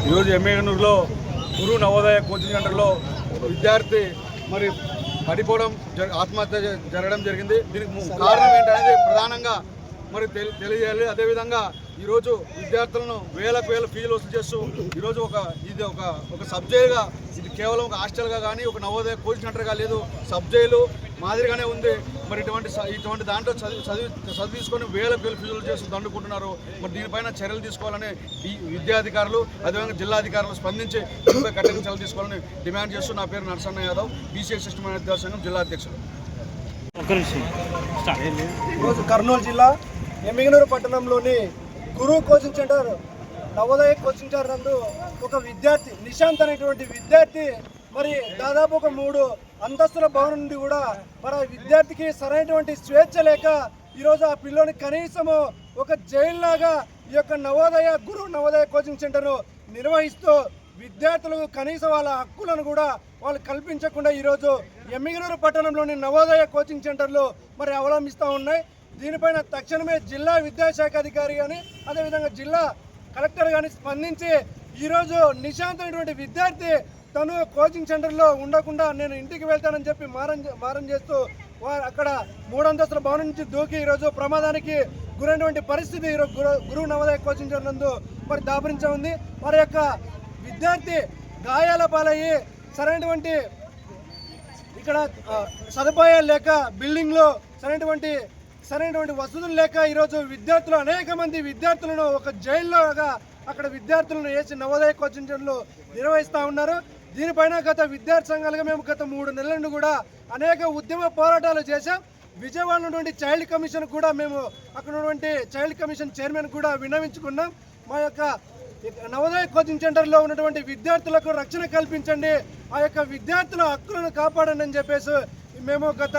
ఈరోజు ఎమ్మెగనూరులో గురు నవోదయ కోచింగ్ సెంటర్లో విద్యార్థి మరి పడిపోవడం ఆత్మహత్య జరగడం జరిగింది. దీనికి కారణం ఏంటనేది ప్రధానంగా మరి తెలియజేయాలి. అదేవిధంగా ఈరోజు విద్యార్థులను వేలకు వేల ఫీజులు వసూలు చేస్తూ ఈరోజు ఇది ఒక సబ్జెక్టుగా, ఇది కేవలం ఒక హాస్టల్గా కానీ ఒక నవోదయ కోచింగ్ సెంటర్గా లేదు, సబ్జెక్టులు మాదిరిగానే ఉంది. మరి ఇటువంటి దాంట్లో చదివి తీసుకొని వేలకు వేల ఫీజులు చేస్తూ దండుకుంటున్నారు. మరి దీనిపైన చర్యలు తీసుకోవాలని ఈ విద్యాధికారులు అదేవిధంగా జిల్లాధికారులు స్పందించి దీనిపై కఠిన చర్యలు తీసుకోవాలని డిమాండ్ చేస్తూ నా పేరు నరసన్న యాదవ్, బీసీ సిస్టమ్ విద్యా సంఘం జిల్లా అధ్యక్షుడు. ఈరోజు కర్నూలు జిల్లా ఎమ్మిగనూరు పట్టణంలోని Guru coaching centre Navodaya coaching centre నందు ఒక విద్యార్థి నిశాంత్ అనేటువంటి విద్యార్థి మరి దాదాపు ఒక 3 అంతస్తుల భవనం నుండి కూడా మరి విద్యార్థికి సరైనటువంటి స్వేచ్ఛ లేక ఈరోజు ఆ పిల్లోని కనీసము ఒక జైల్లాగా ఈ యొక్క గురు నవోదయ కోచింగ్ సెంటర్ను నిర్వహిస్తూ విద్యార్థులకు కనీసం వాళ్ళ హక్కులను కూడా వాళ్ళు కల్పించకుండా ఈరోజు ఎమ్మిగనూరు పట్టణంలోని నవోదయ కోచింగ్ సెంటర్లు మరి అవలంబిస్తూ ఉన్నాయి. దీనిపైన తక్షణమే జిల్లా విద్యాశాఖ అధికారి కానీ అదేవిధంగా జిల్లా కలెక్టర్ కానీ స్పందించి ఈరోజు నిశాంత్ అనేటువంటి విద్యార్థి తను కోచింగ్ సెంటర్లో ఉండకుండా నేను ఇంటికి వెళ్తానని చెప్పి మారం చేస్తూ అక్కడ 3 అంతస్తుల భవనం నుంచి దూకి ఈరోజు ప్రమాదానికి గురైనటువంటి పరిస్థితి ఈరోజు గురు నవోదయ కోచింగ్ సెంటర్ నందు మరి దాపరించ ఉంది. వారి యొక్క విద్యార్థి గాయాల పాలయ్యి సరైనటువంటి ఇక్కడ సదుపాయాలు లేక బిల్డింగ్లో సరైనటువంటి వసతులు లేక ఈరోజు విద్యార్థులు అనేక మంది విద్యార్థులను ఒక జైల్లోగా అక్కడ విద్యార్థులను వేసి నవోదయ కోచింగ్ సెంటర్లు నిర్వహిస్తూ ఉన్నారు. దీనిపైన గత విద్యార్థి సంఘాలుగా మేము గత 3 నెలల నుండి కూడా అనేక ఉద్యమ పోరాటాలు చేశాం. విజయవాడ ఉన్నటువంటి చైల్డ్ కమిషన్ కూడా మేము అక్కడ ఉన్నటువంటి చైల్డ్ కమిషన్ చైర్మన్ కూడా విన్నవించుకున్నాం. మా యొక్క నవోదయ కోచింగ్ సెంటర్లో ఉన్నటువంటి విద్యార్థులకు రక్షణ కల్పించండి, ఆ యొక్క విద్యార్థుల హక్కులను కాపాడండి అని చెప్పేసి మేము గత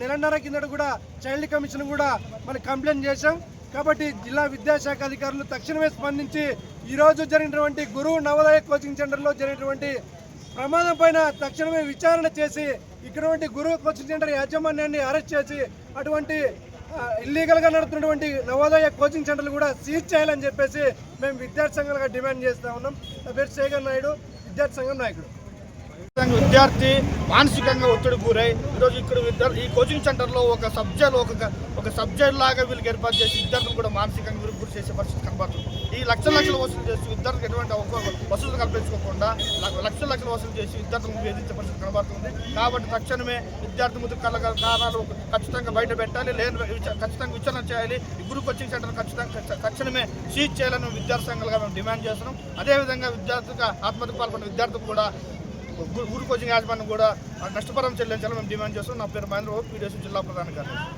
1.5 నెలల కిందట కూడా చైల్డ్ కమిషన్ కూడా మనం కంప్లైంట్ చేశాం. కాబట్టి జిల్లా విద్యాశాఖ అధికారులు తక్షణమే స్పందించి ఈరోజు జరిగినటువంటి గురు నవోదయ కోచింగ్ సెంటర్లో జరిగినటువంటి ప్రమాదం పైన తక్షణమే విచారణ చేసి ఇక్కడ గురు కోచింగ్ సెంటర్ యాజమాన్యాన్ని అరెస్ట్ చేసి అటువంటి ఇల్లీగల్గా నడుతున్నటువంటి నవోదయ కోచింగ్ సెంటర్లు కూడా సీజ్ చేయాలని చెప్పేసి మేము విద్యార్థి సంఘాలుగా డిమాండ్ చేస్తూ ఉన్నాం. నా పేరు శేఖర్ నాయుడు, విద్యార్థి సంఘం నాయకుడు. విద్యార్థి మానసికంగా ఒత్తిడి గురై ఈరోజు ఇక్కడ ఈ కోచింగ్ సెంటర్లో ఒక సబ్జెక్ట్ లాగా వీళ్ళకి ఏర్పాటు చేసి విద్యార్థులు కూడా మానసికంగా గురి చేసే పరిస్థితి కనబడుతుంది. ఈ లక్షలు వసూలు చేసి విద్యార్థులకు ఎటువంటి వసతులు కల్పించుకోకుండా లక్షలు వసూలు చేసి విద్యార్థులకు వేధించే పరిస్థితి కనబడుతుంది. కాబట్టి తక్షణమే విద్యార్థి ముందుకు కారణాలు ఖచ్చితంగా బయట పెట్టాలి, ఖచ్చితంగా విచారణ చేయాలి. ఈ గురు కోచింగ్ సెంటర్ తక్షణమే సీజ్ చేయాలని విద్యార్థి సంఘాలుగా మేము డిమాండ్ చేస్తున్నాం. అదేవిధంగా విద్యార్థిగా ఆత్మహత్యకు పాల్పడిన విద్యార్థులు కూడా గురు కోచింగ్ యాజమాన్యం కూడా నష్టపరం చెల్లించాలని మేము డిమాండ్ చేస్తున్నాం. నా పేరు మహేంద్ర, పీడీఎస్ జిల్లా ప్రధాన కార్యదర్శి.